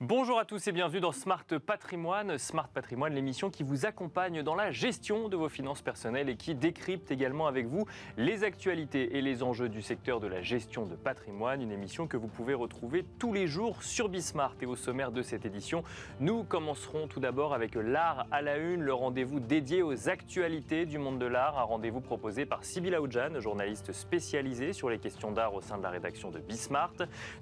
Bonjour à tous et bienvenue dans Smart Patrimoine. Smart Patrimoine, l'émission qui vous accompagne dans la gestion de vos finances personnelles et qui décrypte également avec vous les actualités et les enjeux du secteur de la gestion de patrimoine. Une émission que vous pouvez retrouver tous les jours sur Bismart. Et au sommaire de cette édition, nous commencerons tout d'abord avec l'art à la une, le rendez-vous dédié aux actualités du monde de l'art. Un rendez-vous proposé par Sybille Aoudjan, journaliste spécialisée sur les questions d'art au sein de la rédaction de Bismart.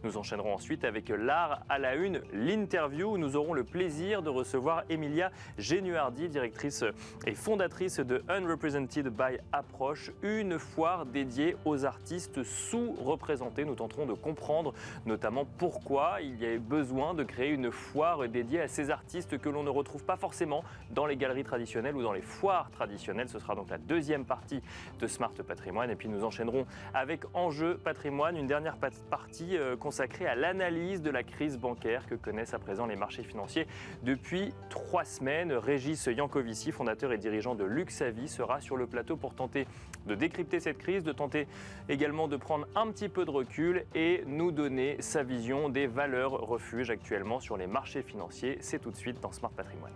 Nous enchaînerons ensuite avec l'art à la une, l'interview où nous aurons le plaisir de recevoir Emilia Genuardi, directrice et fondatrice de Unrepresented by Approach, une foire dédiée aux artistes sous-représentés. Nous tenterons de comprendre notamment pourquoi il y a besoin de créer une foire dédiée à ces artistes que l'on ne retrouve pas forcément dans les galeries traditionnelles ou dans les foires traditionnelles. Ce sera donc la deuxième partie de Smart Patrimoine. Et puis nous enchaînerons avec Enjeu Patrimoine, une dernière partie consacrée à l'analyse de la crise bancaire que connaissent à présent les marchés financiers depuis 3 semaines. Régis Yankovici, fondateur et dirigeant de Luxavis, sera sur le plateau pour tenter de décrypter cette crise, de tenter également de prendre un petit peu de recul et nous donner sa vision des valeurs refuges actuellement sur les marchés financiers. C'est tout de suite dans Smart Patrimoine.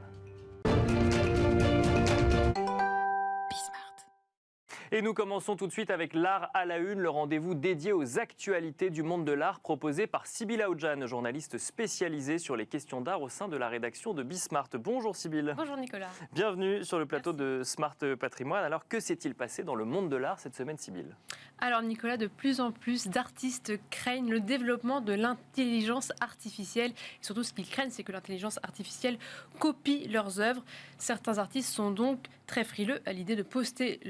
Et nous commençons tout de suite avec l'art à la une, le rendez-vous dédié aux actualités du monde de l'art proposé par Sybille Aoudjan, journaliste spécialisée sur les questions d'art au sein de la rédaction de Bismart. Bonjour Sybille. Bonjour Nicolas. Bienvenue sur le plateau de Smart Patrimoine. Alors que s'est-il passé dans le monde de l'art cette semaine, Sybille ? Alors Nicolas, de plus en plus d'artistes craignent le développement de l'intelligence artificielle. Et surtout, ce qu'ils craignent, c'est que l'intelligence artificielle copie leurs œuvres. Certains artistes sont donc très frileux à l'idée de poster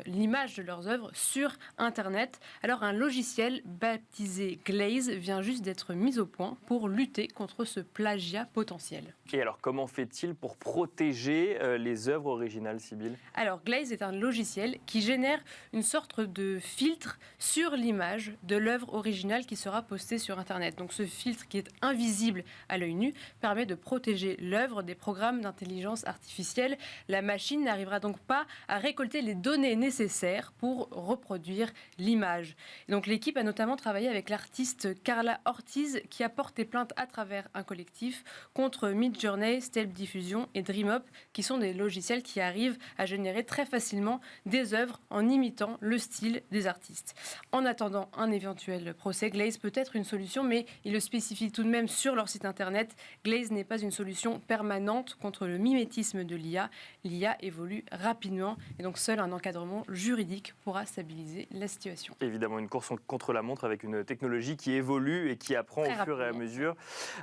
l'image de leurs œuvres sur Internet. Alors un logiciel baptisé Glaze vient juste d'être mis au point pour lutter contre ce plagiat potentiel. Et alors comment fait-il pour protéger les œuvres originales, Sybille ? Alors Glaze est un logiciel qui génère une sorte de filtre sur l'image de l'œuvre originale qui sera postée sur Internet. Donc ce filtre qui est invisible à l'œil nu permet de protéger l'œuvre des programmes d'intelligence artificielle. La machine n'arrivera donc pas à récolter les données nécessaires pour reproduire l'image. Donc l'équipe a notamment travaillé avec l'artiste Carla Ortiz qui a porté plainte à travers un collectif contre Midjourney, Step Diffusion et DreamUp qui sont des logiciels qui arrivent à générer très facilement des œuvres en imitant le style des artistes. En attendant un éventuel procès, Glaze peut être une solution, mais il le spécifie tout de même sur leur site internet. Glaze n'est pas une solution permanente contre le mimétisme de l'IA. L'IA évolue rapidement et donc seul un encadrement juridique pourra stabiliser la situation. Évidemment, une course contre la montre avec une technologie qui évolue et qui apprend au fur et à mesure.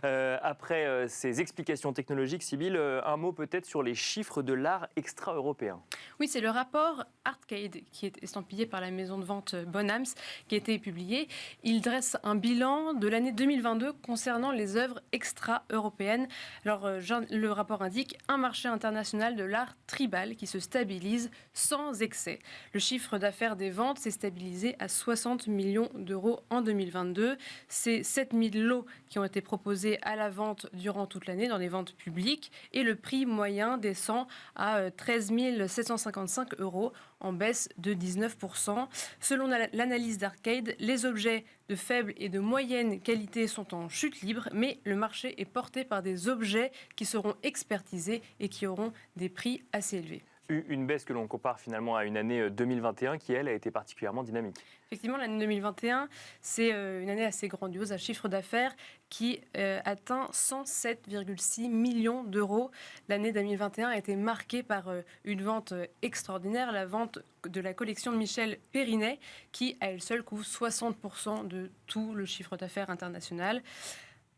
Après ces explications technologiques, Sybille, un mot peut-être sur les chiffres de l'art extra-européen. Oui, c'est le rapport Artcade qui est estampillé par la maison de vente Bonhams qui a été publié. Il dresse un bilan de l'année 2022 concernant les œuvres extra-européennes. Alors, le rapport indique un marché international de l'art tribal qui se stabilise sans excès. Le chiffre d'affaires des ventes s'est stabilisé à 60 millions d'euros en 2022. C'est 7000 lots qui ont été proposés à la vente durant toute l'année dans les ventes publiques et le prix moyen descend à 13 755 euros en baisse de 19%. Selon l'analyse d'Arcade, les objets de faible et de moyenne qualité sont en chute libre, mais le marché est porté par des objets qui seront expertisés et qui auront des prix assez élevés. Une baisse que l'on compare finalement à une année 2021 qui, elle, a été particulièrement dynamique. Effectivement, l'année 2021, c'est une année assez grandiose, un chiffre d'affaires qui atteint 107,6 millions d'euros. L'année 2021 a été marquée par une vente extraordinaire, la vente de la collection de Michel Périnet, qui à elle seule couvre 60% de tout le chiffre d'affaires international.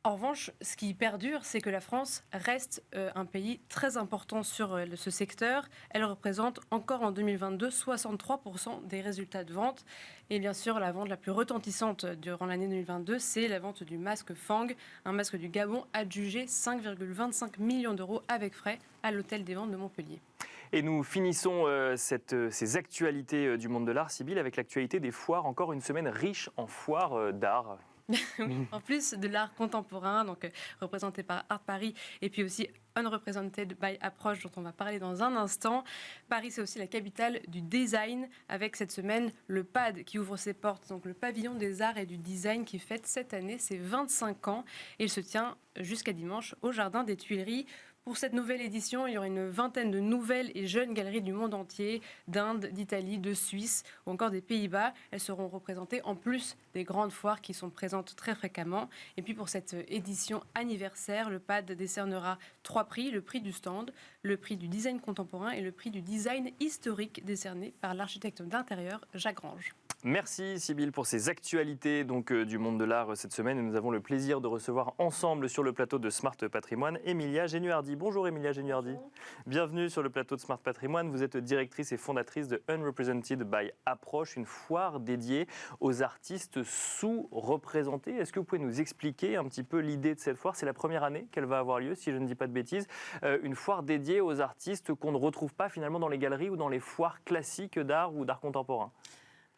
En revanche, ce qui perdure, c'est que la France reste un pays très important sur ce secteur. Elle représente encore en 2022 63% des résultats de vente. Et bien sûr, la vente la plus retentissante durant l'année 2022, c'est la vente du masque Fang, un masque du Gabon adjugé 5,25 millions d'euros avec frais à l'hôtel des ventes de Montpellier. Et nous finissons ces actualités du monde de l'art, Sybille, avec l'actualité des foires. Encore une semaine riche en foires d'art. Oui, en plus de l'art contemporain, donc représenté par Art Paris, et puis aussi Unrepresented by Approach, dont on va parler dans un instant. Paris, c'est aussi la capitale du design, avec cette semaine le PAD qui ouvre ses portes, donc le pavillon des arts et du design qui fête cette année ses 25 ans. Et il se tient jusqu'à dimanche au Jardin des Tuileries. Pour cette nouvelle édition, il y aura une vingtaine de nouvelles et jeunes galeries du monde entier, d'Inde, d'Italie, de Suisse ou encore des Pays-Bas. Elles seront représentées en plus des grandes foires qui sont présentes très fréquemment. Et puis pour cette édition anniversaire, le PAD décernera 3 prix, le prix du stand, le prix du design contemporain et le prix du design historique décerné par l'architecte d'intérieur Jacques Grange. Merci Sybille pour ces actualités du monde de l'art cette semaine. Et nous avons le plaisir de recevoir ensemble sur le plateau de Smart Patrimoine Emilia Genuardi. Bonjour Emilia Genuardi. Bonjour. Bienvenue sur le plateau de Smart Patrimoine. Vous êtes directrice et fondatrice de Unrepresented by Approach, une foire dédiée aux artistes sous-représentés. Est-ce que vous pouvez nous expliquer un petit peu l'idée de cette foire? C'est la première année qu'elle va avoir lieu, si je ne dis pas de bêtises. Une foire dédiée aux artistes qu'on ne retrouve pas finalement dans les galeries ou dans les foires classiques d'art ou d'art contemporain.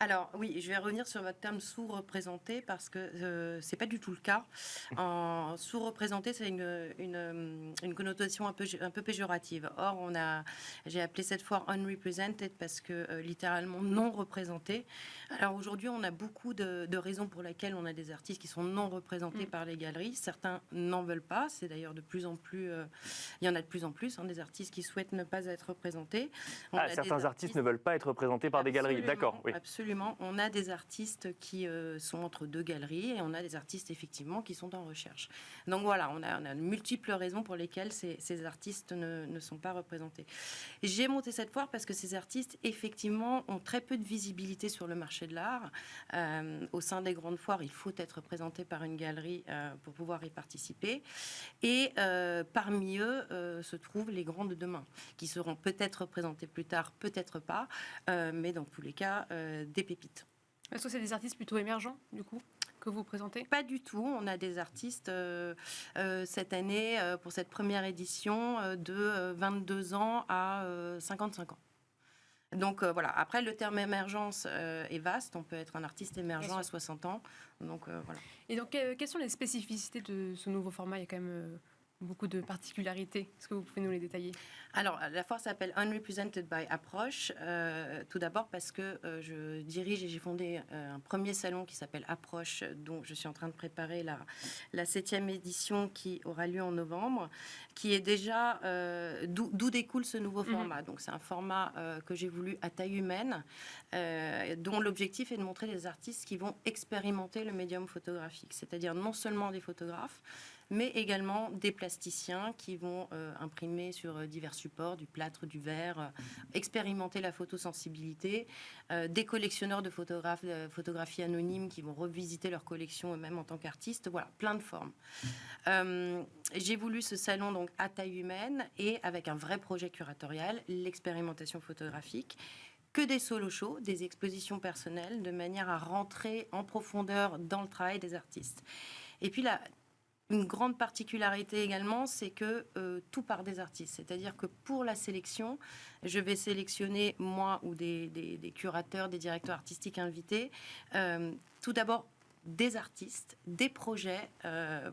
Alors oui, je vais revenir sur votre terme sous-représenté parce que c'est pas du tout le cas. En sous-représenté, c'est une connotation un peu péjorative. Or, j'ai appelé cette foire unrepresented parce que littéralement non représenté. Alors aujourd'hui, on a beaucoup de raisons pour lesquelles on a des artistes qui sont non représentés par les galeries. Certains n'en veulent pas. C'est d'ailleurs de plus en plus, il y en a de plus en plus, des artistes qui souhaitent ne pas être représentés. Certains artistes ne veulent pas être représentés par des galeries. D'accord. Oui. Absolument. On a des artistes qui sont entre deux galeries et on a des artistes effectivement qui sont en recherche. Donc voilà, on a multiples raisons pour lesquelles ces artistes ne sont pas représentés. J'ai monté cette foire parce que ces artistes effectivement ont très peu de visibilité sur le marché de l'art. Au sein des grandes foires, il faut être représenté par une galerie pour pouvoir y participer. Et parmi eux se trouvent les grands de demain, qui seront peut-être représentés plus tard, peut-être pas, mais dans tous les cas, des pépites. Est-ce que c'est des artistes plutôt émergents, du coup, que vous présentez? Pas du tout. On a des artistes cette année, pour cette première édition, de 22 ans à 55 ans. Donc voilà. Après, le terme émergence est vaste. On peut être un artiste émergent à 60 ans. Donc voilà. Et donc, quelles sont les spécificités de ce nouveau format? Il y a quand même beaucoup de particularités. Est-ce que vous pouvez nous les détailler? Alors, la foire s'appelle Unrepresented by Approach. Tout d'abord parce que je dirige et j'ai fondé un premier salon qui s'appelle Approach, dont je suis en train de préparer la 7e édition qui aura lieu en novembre, qui est déjà d'où découle ce nouveau format. Donc, c'est un format que j'ai voulu à taille humaine, dont l'objectif est de montrer des artistes qui vont expérimenter le médium photographique, c'est-à-dire non seulement des photographes, mais également des plasticiens qui vont imprimer sur divers supports, du plâtre, du verre, expérimenter la photosensibilité, des collectionneurs de photographie anonyme qui vont revisiter leur collection eux-mêmes en tant qu'artistes. Voilà, plein de formes. J'ai voulu ce salon donc à taille humaine et avec un vrai projet curatorial, l'expérimentation photographique, que des solo shows, des expositions personnelles, de manière à rentrer en profondeur dans le travail des artistes. Et puis là, une grande particularité également, c'est que tout part des artistes. C'est-à-dire que pour la sélection, je vais sélectionner, moi ou des curateurs, des directeurs artistiques invités, tout d'abord des artistes, des projets,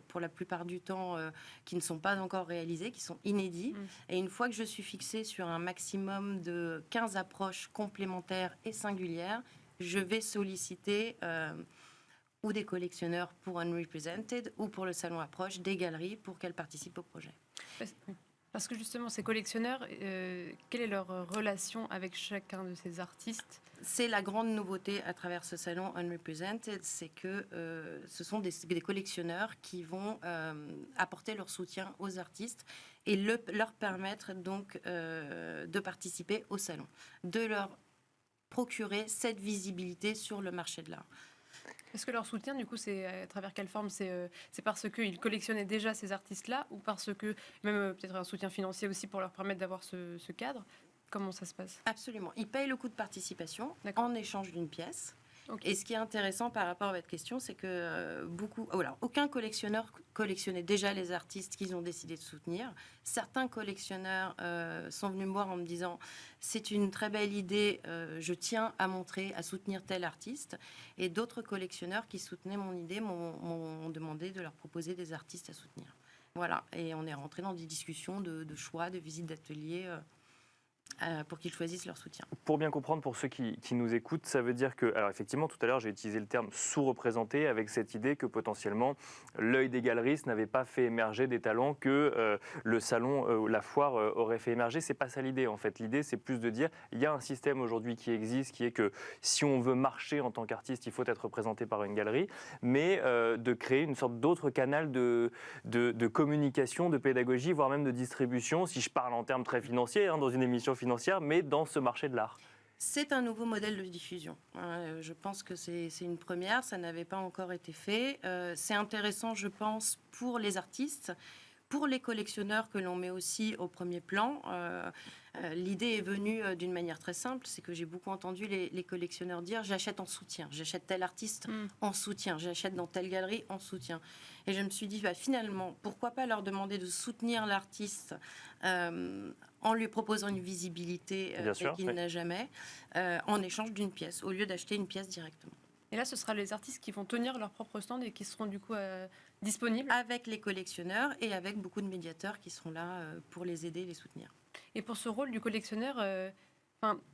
pour la plupart du temps, qui ne sont pas encore réalisés, qui sont inédits. Et une fois que je suis fixée sur un maximum de 15 approches complémentaires et singulières, je vais solliciter ou des collectionneurs pour Unrepresented, ou pour le salon Approche, des galeries pour qu'elles participent au projet. Parce que justement, ces collectionneurs, quelle est leur relation avec chacun de ces artistes? C'est la grande nouveauté à travers ce salon Unrepresented, c'est que ce sont des collectionneurs qui vont apporter leur soutien aux artistes et leur permettre donc de participer au salon, de leur procurer cette visibilité sur le marché de l'art. Est-ce que leur soutien, du coup, c'est à travers quelle forme? C'est parce qu'ils collectionnaient déjà ces artistes-là, ou parce que, même peut-être un soutien financier aussi pour leur permettre d'avoir ce cadre? Comment ça se passe? Absolument. Ils payent le coût de participation en échange d'une pièce. Okay. Et ce qui est intéressant par rapport à votre question, c'est que aucun collectionneur collectionnait déjà les artistes qu'ils ont décidé de soutenir. Certains collectionneurs sont venus me voir en me disant « c'est une très belle idée, je tiens à montrer, à soutenir tel artiste ». Et d'autres collectionneurs qui soutenaient mon idée m'ont demandé de leur proposer des artistes à soutenir. Voilà, et on est rentré dans des discussions de choix, de visites d'ateliers pour qu'ils choisissent leur soutien. Pour bien comprendre, pour ceux qui nous écoutent, ça veut dire que, alors effectivement, tout à l'heure, j'ai utilisé le terme sous-représenté avec cette idée que potentiellement l'œil des galeristes n'avait pas fait émerger des talents que le salon ou la foire aurait fait émerger. C'est pas ça l'idée en fait. L'idée, c'est plus de dire il y a un système aujourd'hui qui existe, qui est que si on veut marcher en tant qu'artiste, il faut être représenté par une galerie, mais de créer une sorte d'autre canal de communication, de pédagogie, voire même de distribution, si je parle en termes très financiers, dans une émission financière, mais dans ce marché de l'art. C'est un nouveau modèle de diffusion. Je pense que c'est une première, ça n'avait pas encore été fait. C'est intéressant, je pense, pour les artistes, pour les collectionneurs que l'on met aussi au premier plan. L'idée est venue d'une manière très simple, c'est que j'ai beaucoup entendu les collectionneurs dire « j'achète en soutien, j'achète tel artiste en soutien, j'achète dans telle galerie en soutien ». Et je me suis dit, finalement, pourquoi pas leur demander de soutenir l'artiste en lui proposant une visibilité qu'il n'a jamais, en échange d'une pièce, au lieu d'acheter une pièce directement. Et là, ce sera les artistes qui vont tenir leur propre stand et qui seront du coup disponibles. Avec les collectionneurs et avec beaucoup de médiateurs qui seront là pour les aider et les soutenir. Et pour ce rôle du collectionneur,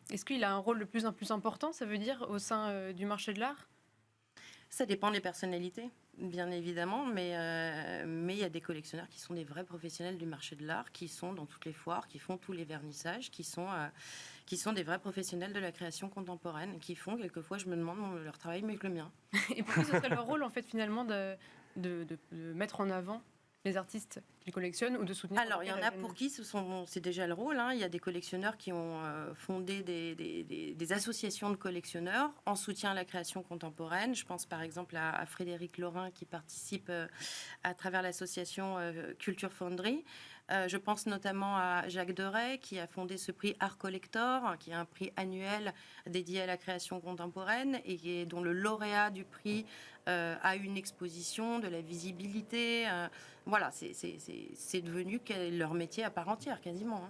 est-ce qu'il a un rôle de plus en plus important, ça veut dire, au sein du marché de l'art ? Ça dépend des personnalités, bien évidemment, mais il y a des collectionneurs qui sont des vrais professionnels du marché de l'art, qui sont dans toutes les foires, qui font tous les vernissages, qui sont des vrais professionnels de la création contemporaine, qui font, quelquefois, je me demande, leur travail mieux que le mien. Et pourquoi ce serait leur rôle, en fait, finalement, de mettre en avant les artistes qu'ils collectionnent ou de soutenir? Alors, il y en a pour qui c'est déjà le rôle. Il y a des collectionneurs qui ont fondé des associations de collectionneurs en soutien à la création contemporaine. Je pense par exemple à Frédéric Laurin qui participe à travers l'association Culture Fonderie. Je pense notamment à Jacques Deray qui a fondé ce prix Art Collector, qui est un prix annuel dédié à la création contemporaine et dont le lauréat du prix a une exposition, de la visibilité. Voilà, c'est devenu leur métier à part entière, quasiment.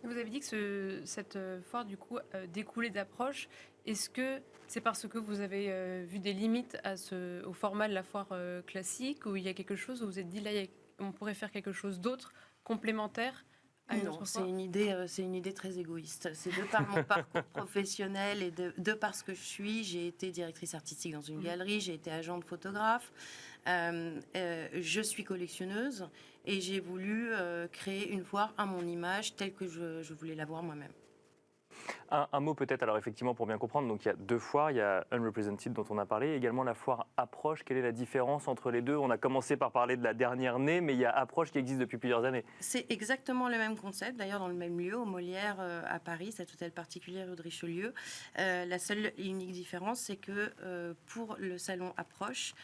Vous avez dit que cette foire, du coup, découlait d'approche. Est-ce que c'est parce que vous avez vu des limites au format de la foire classique, ou il y a quelque chose où vous vous êtes dit, là, on pourrait faire quelque chose d'autre, complémentaire à une autre foire ? C'est une idée très égoïste. C'est de par mon parcours professionnel et de par ce que je suis. J'ai été directrice artistique dans une galerie, j'ai été agent de photographe. Je suis collectionneuse et j'ai voulu créer une foire à mon image telle que je voulais la voir moi-même. Un mot peut-être, alors effectivement pour bien comprendre, donc il y a deux foires, il y a Unrepresented dont on a parlé, également la foire Approche. Quelle est la différence entre les deux? On a commencé par parler de la dernière née, mais il y a Approche qui existe depuis plusieurs années. C'est exactement le même concept, d'ailleurs dans le même lieu, au Molière à Paris, cet hôtel particulier rue de Richelieu. La seule et unique différence, c'est que pour le salon Approche,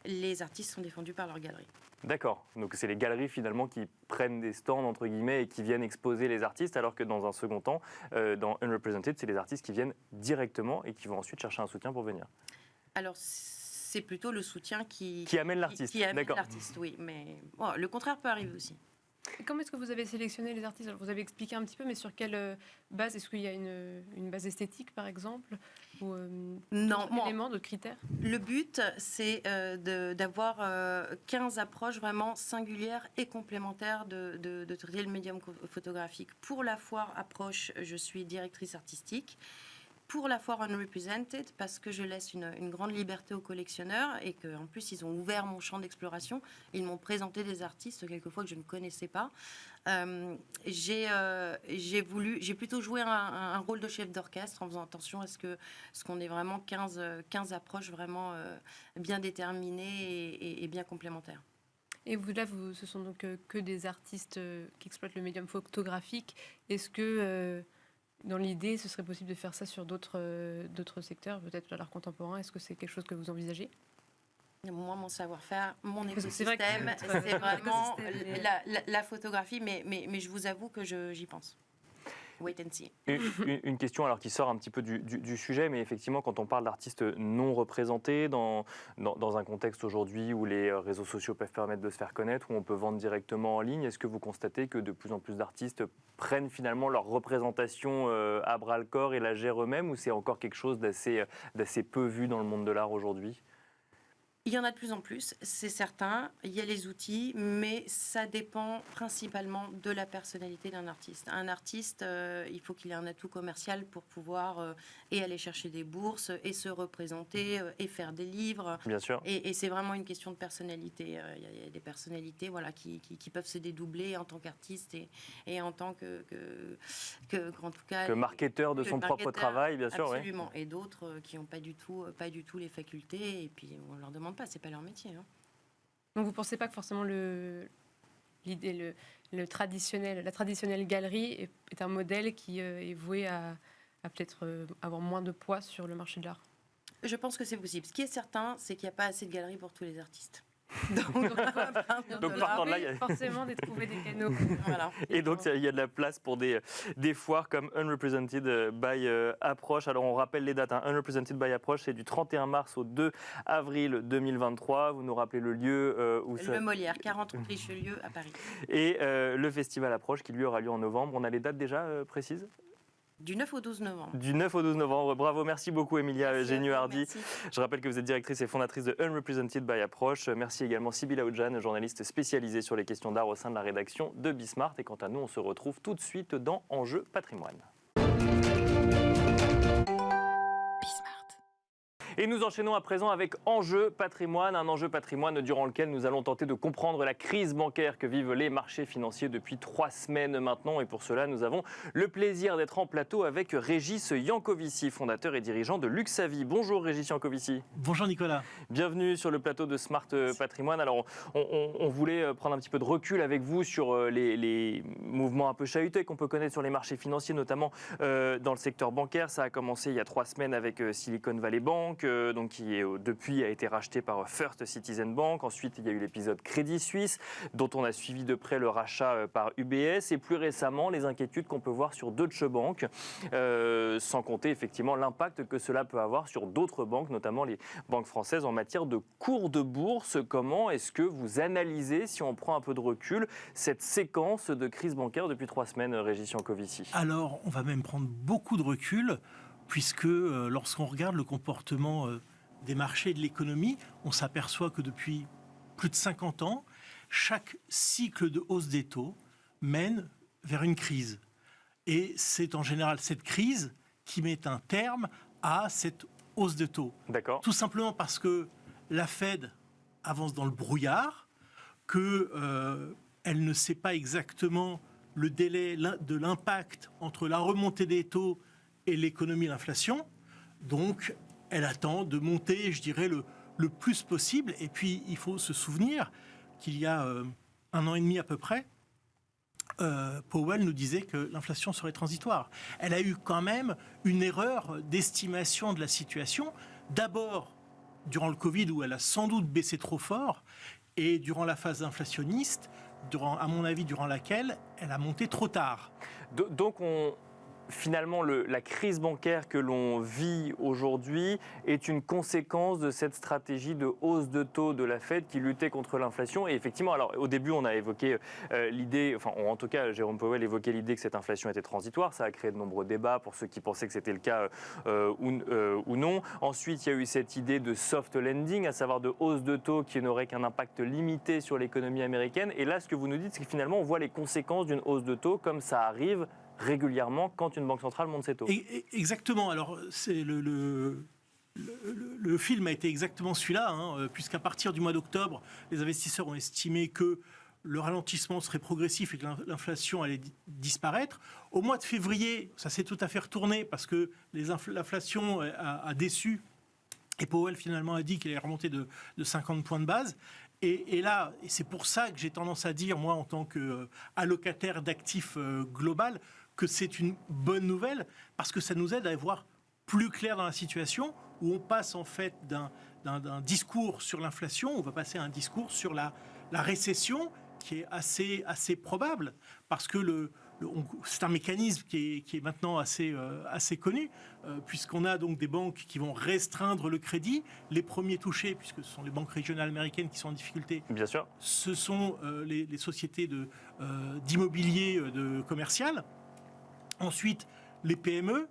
les artistes sont défendus par leur galerie. D'accord, donc c'est les galeries finalement qui prennent des stands entre guillemets et qui viennent exposer les artistes, alors que dans un second temps, dans Unrepresented, c'est les artistes qui viennent directement et qui vont ensuite chercher un soutien pour venir. Alors c'est plutôt le soutien qui amène l'artiste. Qui amène l'artiste, oui, mais le contraire peut arriver aussi. Et comment est-ce que vous avez sélectionné les artistes? Alors, vous avez expliqué un petit peu, mais sur quelle base? Est-ce qu'il y a une base esthétique, par exemple, ou d'autres éléments, d'autres critères? Le but, c'est d'avoir 15 approches vraiment singulières et complémentaires de traiter le médium photographique. Pour la foire Approche, je suis directrice artistique. Pour la foire Unrepresented, parce que je laisse une grande liberté aux collectionneurs et qu'en plus, ils ont ouvert mon champ d'exploration. Ils m'ont présenté des artistes, quelquefois, que je ne connaissais pas. J'ai plutôt joué un rôle de chef d'orchestre en faisant attention à ce qu'on ait vraiment 15 approches vraiment bien déterminées et bien complémentaires. Et vous, là, ce sont donc que des artistes qui exploitent le médium photographique. Est-ce que... dans l'idée, ce serait possible de faire ça sur d'autres secteurs, peut-être l'art contemporain? Est-ce que c'est quelque chose que vous envisagez? Moi, mon savoir-faire, mon écosystème, c'est vraiment la photographie, mais je vous avoue que j'y pense. wait and see. Une question alors qui sort un petit peu du sujet, mais effectivement, quand on parle d'artistes non représentés, dans un contexte aujourd'hui où les réseaux sociaux peuvent permettre de se faire connaître, où on peut vendre directement en ligne, est-ce que vous constatez que de plus en plus d'artistes prennent finalement leur représentation à bras-le-corps et la gèrent eux-mêmes, ou c'est encore quelque chose d'assez peu vu dans le monde de l'art aujourd'hui ? Il y en a de plus en plus, c'est certain. Il y a les outils, mais ça dépend principalement de la personnalité d'un artiste. Un artiste, il faut qu'il ait un atout commercial pour pouvoir et aller chercher des bourses, et se représenter, et faire des livres. Bien sûr. Et c'est vraiment une question de personnalité. Il y a des personnalités qui peuvent se dédoubler en tant qu'artiste et en tant en tout cas, que marketeur de son propre travail, bien sûr. Absolument. Ouais. Et d'autres qui n'ont pas du tout les facultés, et puis on leur demande pas, c'est pas leur métier. Hein. Donc vous ne pensez pas que forcément la traditionnelle galerie est un modèle qui est voué à peut-être avoir moins de poids sur le marché de l'art ? Je pense que c'est possible. Ce qui est certain, c'est qu'il n'y a pas assez de galeries pour tous les artistes. Donc partant de là, il y a forcément de trouver des canaux. Voilà. Et donc, il y a de la place pour des foires comme Unrepresented by Approche. Alors, on rappelle les dates. Unrepresented by Approche, c'est du 31 mars au 2 avril 2023. Vous nous rappelez le lieu où ça... Le Molière, 40 rue Richelieu à Paris. Et le festival Approche qui, lui, aura lieu en novembre. On a les dates déjà précises ? Du 9 au 12 novembre. Du 9 au 12 novembre. Bravo, merci beaucoup Emilia Génieux-Hardy. Je rappelle que vous êtes directrice et fondatrice de Unrepresented by Approche. Merci également Sybilla Oudjan, journaliste spécialisée sur les questions d'art au sein de la rédaction de Bismart. Et quant à nous, on se retrouve tout de suite dans Enjeu Patrimoine. Et nous enchaînons à présent avec Enjeu Patrimoine, un enjeu patrimoine durant lequel nous allons tenter de comprendre la crise bancaire que vivent les marchés financiers depuis 3 semaines maintenant. Et pour cela, nous avons le plaisir d'être en plateau avec Régis Yankovici, fondateur et dirigeant de Luxavie. Bonjour Régis Yankovici. Bonjour Nicolas. Bienvenue sur le plateau de Smart Patrimoine. Alors, on voulait prendre un petit peu de recul avec vous sur les mouvements un peu chahutés qu'on peut connaître sur les marchés financiers, notamment dans le secteur bancaire. Ça a commencé il y a 3 semaines avec Silicon Valley Bank, donc qui depuis a été racheté par First Citizen Bank. Ensuite, il y a eu l'épisode Crédit Suisse, dont on a suivi de près le rachat par UBS. Et plus récemment, les inquiétudes qu'on peut voir sur Deutsche Bank, sans compter effectivement l'impact que cela peut avoir sur d'autres banques, notamment les banques françaises, en matière de cours de bourse. Comment est-ce que vous analysez, si on prend un peu de recul, cette séquence de crise bancaire depuis 3 semaines, Régis Yankovici ? Alors, on va même prendre beaucoup de recul, puisque lorsqu'on regarde le comportement des marchés et de l'économie, on s'aperçoit que depuis plus de 50 ans, chaque cycle de hausse des taux mène vers une crise. Et c'est en général cette crise qui met un terme à cette hausse de taux. D'accord. Tout simplement parce que la Fed avance dans le brouillard, qu'elle ne sait pas exactement le délai de l'impact entre la remontée des taux et l'économie et l'inflation. Donc, elle attend de monter, je dirais, le plus possible. Et puis, il faut se souvenir qu'il y a 1 an et demi à peu près, Powell nous disait que l'inflation serait transitoire. Elle a eu quand même une erreur d'estimation de la situation. D'abord, durant le Covid, où elle a sans doute baissé trop fort, et durant la phase inflationniste, à mon avis, durant laquelle elle a monté trop tard. Donc, finalement, la crise bancaire que l'on vit aujourd'hui est une conséquence de cette stratégie de hausse de taux de la Fed qui luttait contre l'inflation. Et effectivement, alors au début, on a évoqué l'idée, enfin en tout cas, Jérôme Powell évoquait l'idée que cette inflation était transitoire. Ça a créé de nombreux débats pour ceux qui pensaient que c'était le cas ou non. Ensuite, il y a eu cette idée de soft landing, à savoir de hausse de taux qui n'aurait qu'un impact limité sur l'économie américaine. Et là, ce que vous nous dites, c'est que finalement, on voit les conséquences d'une hausse de taux comme ça arrive régulièrement quand une banque centrale monte ses taux. Exactement. Alors, c'est le film a été exactement celui-là, puisqu'à partir du mois d'octobre, les investisseurs ont estimé que le ralentissement serait progressif et que l'inflation allait disparaître. Au mois de février, ça s'est tout à fait retourné parce que l'inflation a déçu. Et Powell, finalement, a dit qu'il allait remonter de 50 points de base. Et là, et c'est pour ça que j'ai tendance à dire, moi, en tant qu'allocataire d'actifs global, que c'est une bonne nouvelle, parce que ça nous aide à voir plus clair dans la situation, où on passe en fait d'un discours sur l'inflation, on va passer à un discours sur la récession, qui est assez probable, parce que c'est un mécanisme qui est maintenant assez connu, puisqu'on a donc des banques qui vont restreindre le crédit. Les premiers touchés, puisque ce sont les banques régionales américaines qui sont en difficulté, Bien sûr. ce sont les sociétés d'immobilier commercial. Ensuite, les PME,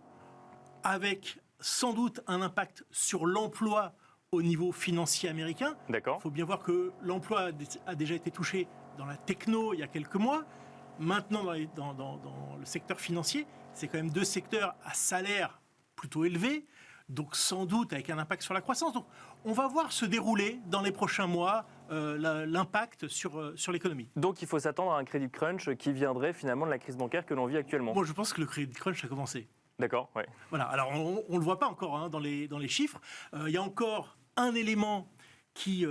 avec sans doute un impact sur l'emploi au niveau financier américain. D'accord. Il faut bien voir que l'emploi a déjà été touché dans la techno il y a quelques mois. Maintenant, dans le secteur financier, c'est quand même 2 secteurs à salaire plutôt élevé, donc sans doute avec un impact sur la croissance. Donc, on va voir se dérouler dans les prochains mois l'impact sur l'économie. Donc il faut s'attendre à un credit crunch qui viendrait finalement de la crise bancaire que l'on vit actuellement. Moi, je pense que le credit crunch a commencé. D'accord, ouais. Voilà. Alors, on ne le voit pas encore dans les chiffres. Il y a encore un élément qui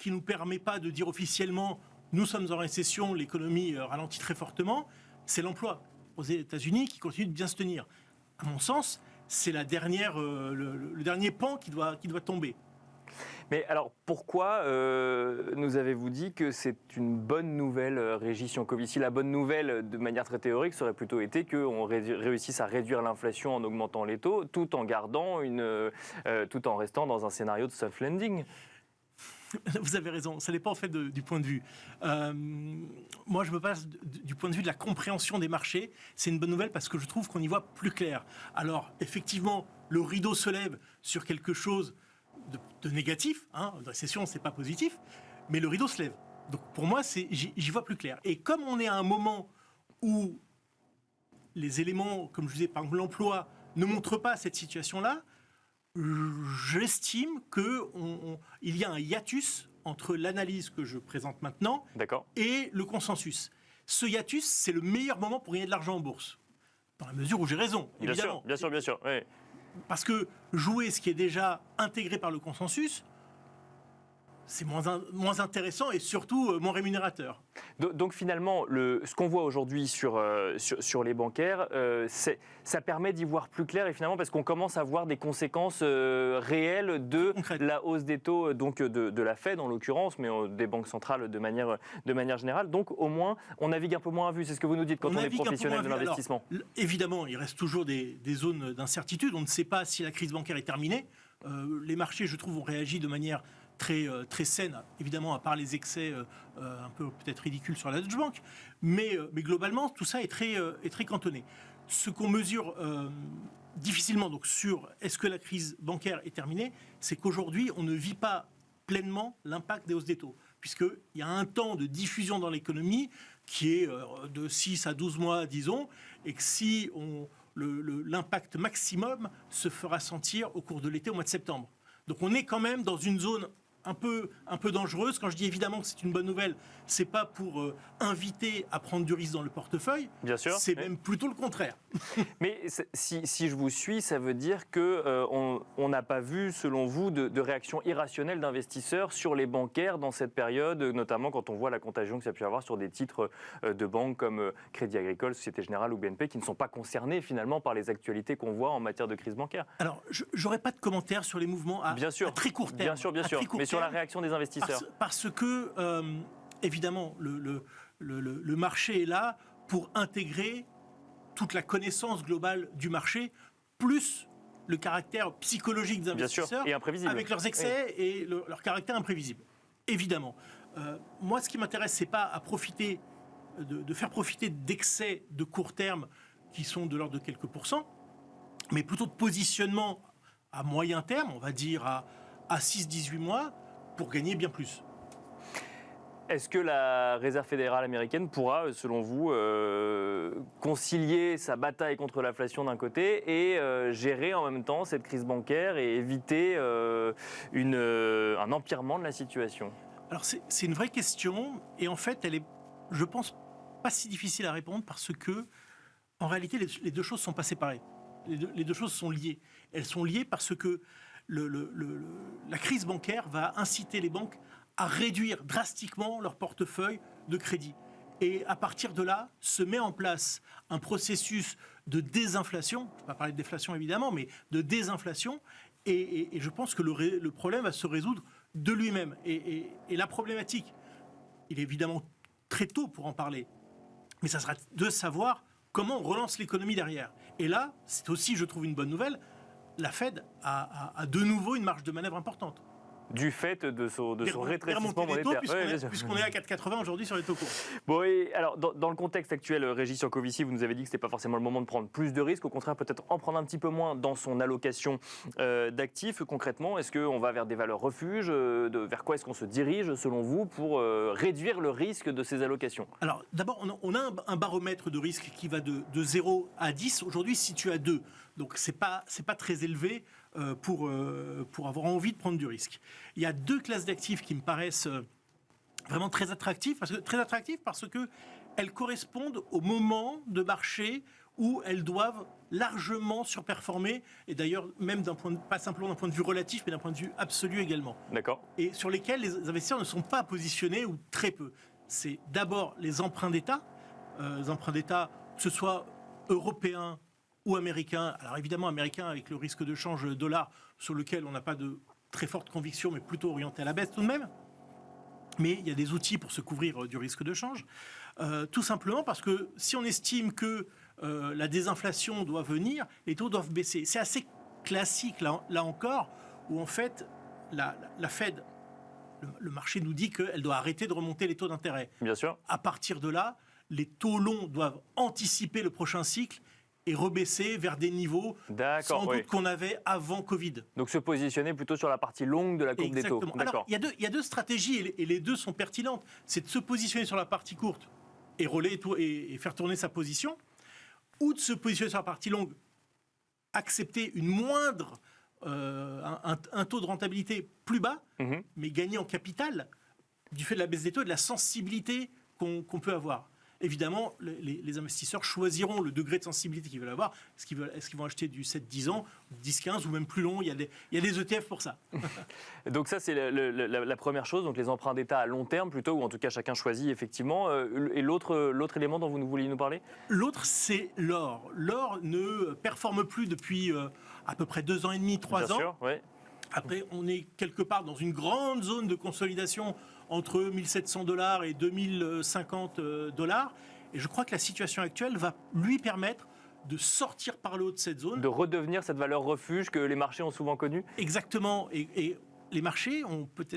nous permet pas de dire officiellement nous sommes en récession, l'économie ralentit très fortement, c'est l'emploi aux États-Unis qui continue de bien se tenir. À mon sens, c'est le dernier pan qui doit tomber. Mais alors pourquoi nous avez-vous dit que c'est une bonne nouvelle, Régis Jancovici? La bonne nouvelle, de manière très théorique, serait plutôt été qu'on réussisse à réduire l'inflation en augmentant les taux, tout en restant dans un scénario de soft landing. Vous avez raison, ça dépend en fait du point de vue. Moi, je me passe du point de vue de la compréhension des marchés. C'est une bonne nouvelle parce que je trouve qu'on y voit plus clair. Alors, effectivement, le rideau se lève sur quelque chose de négatif. Une récession, c'est pas positif, mais le rideau se lève. Donc, pour moi, j'y vois plus clair. Et comme on est à un moment où les éléments, comme je disais, par exemple l'emploi, ne montrent pas cette situation-là, j'estime qu'il y a un hiatus entre l'analyse que je présente maintenant et le consensus. Ce hiatus, c'est le meilleur moment pour gagner de l'argent en bourse. Dans la mesure où j'ai raison, évidemment. Bien sûr. Oui. Parce que jouer ce qui est déjà intégré par le consensus, c'est moins intéressant et surtout moins rémunérateur. Donc finalement, ce qu'on voit aujourd'hui sur les bancaires, ça permet d'y voir plus clair et finalement parce qu'on commence à voir des conséquences réelles de la hausse des taux, donc de la Fed en l'occurrence, mais des banques centrales de manière générale. Donc au moins, on navigue un peu moins à vue. C'est ce que vous nous dites quand on est professionnel de l'investissement. Alors, évidemment, il reste toujours des zones d'incertitude. On ne sait pas si la crise bancaire est terminée. Les marchés, je trouve, ont réagi de manière très saine, évidemment, à part les excès un peu peut-être ridicules sur la Deutsche Bank. Mais globalement, tout ça est très cantonné. Ce qu'on mesure difficilement donc, sur est-ce que la crise bancaire est terminée, c'est qu'aujourd'hui, on ne vit pas pleinement l'impact des hausses des taux, puisqu'il y a un temps de diffusion dans l'économie qui est de 6 à 12 mois, disons, et que si l'impact maximum se fera sentir au cours de l'été, au mois de septembre. Donc on est quand même dans une zone un peu dangereuse. Quand je dis évidemment que c'est une bonne nouvelle, c'est pas pour inviter à prendre du risque dans le portefeuille. Bien sûr. C'est même plutôt le contraire. Mais si je vous suis, ça veut dire qu'on n'a pas vu, selon vous, de réaction irrationnelle d'investisseurs sur les bancaires dans cette période, notamment quand on voit la contagion que ça a pu avoir sur des titres de banques comme Crédit Agricole, Société Générale ou BNP, qui ne sont pas concernés finalement par les actualités qu'on voit en matière de crise bancaire. Alors, j'aurais pas de commentaires sur les mouvements à très court terme. Bien sûr. Mais sur la réaction des investisseurs. Parce que, évidemment, le marché est là pour intégrer toute la connaissance globale du marché, plus le caractère psychologique des investisseurs, et imprévisible. Avec leurs excès et leur caractère imprévisible. Évidemment. Moi, ce qui m'intéresse, c'est pas de faire profiter d'excès de court terme qui sont de l'ordre de quelques pourcents, mais plutôt de positionnement à moyen terme, on va dire à 6-18 mois, pour gagner bien plus. Est-ce que la Réserve fédérale américaine pourra, selon vous, concilier sa bataille contre l'inflation d'un côté et gérer en même temps cette crise bancaire et éviter un empirement de la situation? Alors c'est une vraie question et en fait elle est, je pense, pas si difficile à répondre parce que en réalité les deux choses ne sont pas séparées. Les deux choses sont liées. Elles sont liées parce que la crise bancaire va inciter les banques à réduire drastiquement leur portefeuille de crédit. Et à partir de là, se met en place un processus de désinflation, je ne vais pas parler de déflation évidemment, mais de désinflation, et je pense que le problème va se résoudre de lui-même. Et la problématique, il est évidemment très tôt pour en parler, mais ça sera de savoir comment on relance l'économie derrière. Et là, c'est aussi, je trouve, une bonne nouvelle, la Fed a de nouveau une marge de manœuvre importante. Du fait de son rétrécissement les taux, monétaire. puisqu'on est à 4,80 aujourd'hui sur les taux courts. Bon, et alors, dans le contexte actuel, Régis Jancovici, vous nous avez dit que ce n'était pas forcément le moment de prendre plus de risques, au contraire, peut-être en prendre un petit peu moins dans son allocation d'actifs. Concrètement, est-ce qu'on va vers des valeurs refuges vers quoi est-ce qu'on se dirige, selon vous, pour réduire le risque de ces allocations? Alors, d'abord, on a un baromètre de risque qui va de 0 à 10. Aujourd'hui, situé à 2. Donc, c'est pas très élevé pour avoir envie de prendre du risque. Il y a 2 classes d'actifs qui me paraissent vraiment très attractives parce que elles correspondent au moment de marché où elles doivent largement surperformer, et d'ailleurs même pas simplement d'un point de vue relatif, mais d'un point de vue absolu également. D'accord. Et sur lesquels les investisseurs ne sont pas positionnés, ou très peu. C'est d'abord les emprunts d'État, que ce soit européens ou américains. Alors évidemment américains avec le risque de change dollar sur lequel on n'a pas de très forte conviction, mais plutôt orienté à la baisse tout de même. Mais il y a des outils pour se couvrir du risque de change. Tout simplement parce que si on estime que la désinflation doit venir, les taux doivent baisser. C'est assez classique là encore, où en fait la Fed, le marché nous dit qu'elle doit arrêter de remonter les taux d'intérêt. Bien sûr. À partir de là, les taux longs doivent anticiper le prochain cycle et rebaisser vers des niveaux sans doute qu'on avait avant Covid. Donc se positionner plutôt sur la partie longue de la courbe des taux. Alors, il y a deux stratégies et les deux sont pertinentes. C'est de se positionner sur la partie courte et et faire tourner sa position, ou de se positionner sur la partie longue, accepter une moindre, un taux de rentabilité plus bas, mais gagner en capital du fait de la baisse des taux et de la sensibilité qu'on peut avoir. Évidemment, les investisseurs choisiront le degré de sensibilité qu'ils veulent avoir. Est-ce qu'ils vont acheter du 7-10 ans, 10-15 ou même plus long? Il y a des ETF pour ça. Donc ça, c'est la première chose, donc les emprunts d'État à long terme plutôt, ou en tout cas chacun choisit effectivement. Et l'autre élément dont vous vouliez nous parler? L'autre, c'est l'or. L'or ne performe plus depuis à peu près 2 ans et demi, 3 ans. Bien sûr, oui. Après, on est quelque part dans une grande zone de consolidation entre 1 700 $ et 2 050 $. Et je crois que la situation actuelle va lui permettre de sortir par le haut de cette zone. De redevenir cette valeur refuge que les marchés ont souvent connue. Exactement. Et les marchés,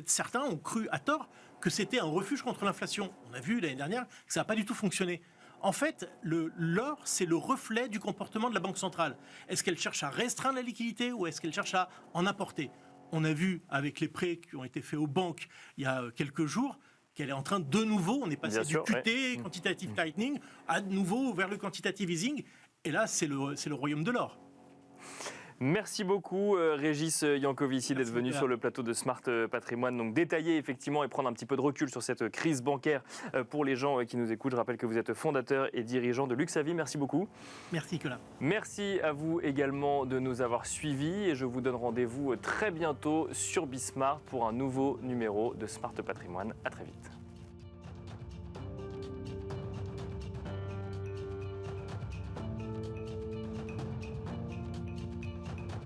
certains ont cru à tort que c'était un refuge contre l'inflation. On a vu l'année dernière que ça n'a pas du tout fonctionné. En fait, l'or, c'est le reflet du comportement de la Banque centrale. Est-ce qu'elle cherche à restreindre la liquidité ou est-ce qu'elle cherche à en apporter? On a vu avec les prêts qui ont été faits aux banques il y a quelques jours qu'elle est en train de nouveau, on est passé du QT, quantitative tightening, à nouveau vers le quantitative easing. Et là, c'est le royaume de l'or. Merci beaucoup Régis Jancovici d'être venu sur le plateau de Smart Patrimoine, donc détailler effectivement et prendre un petit peu de recul sur cette crise bancaire pour les gens qui nous écoutent. Je rappelle que vous êtes fondateur et dirigeant de Luxavie. Merci beaucoup. Merci Nicolas. Merci à vous également de nous avoir suivis et je vous donne rendez-vous très bientôt sur Bismart pour un nouveau numéro de Smart Patrimoine. À très vite.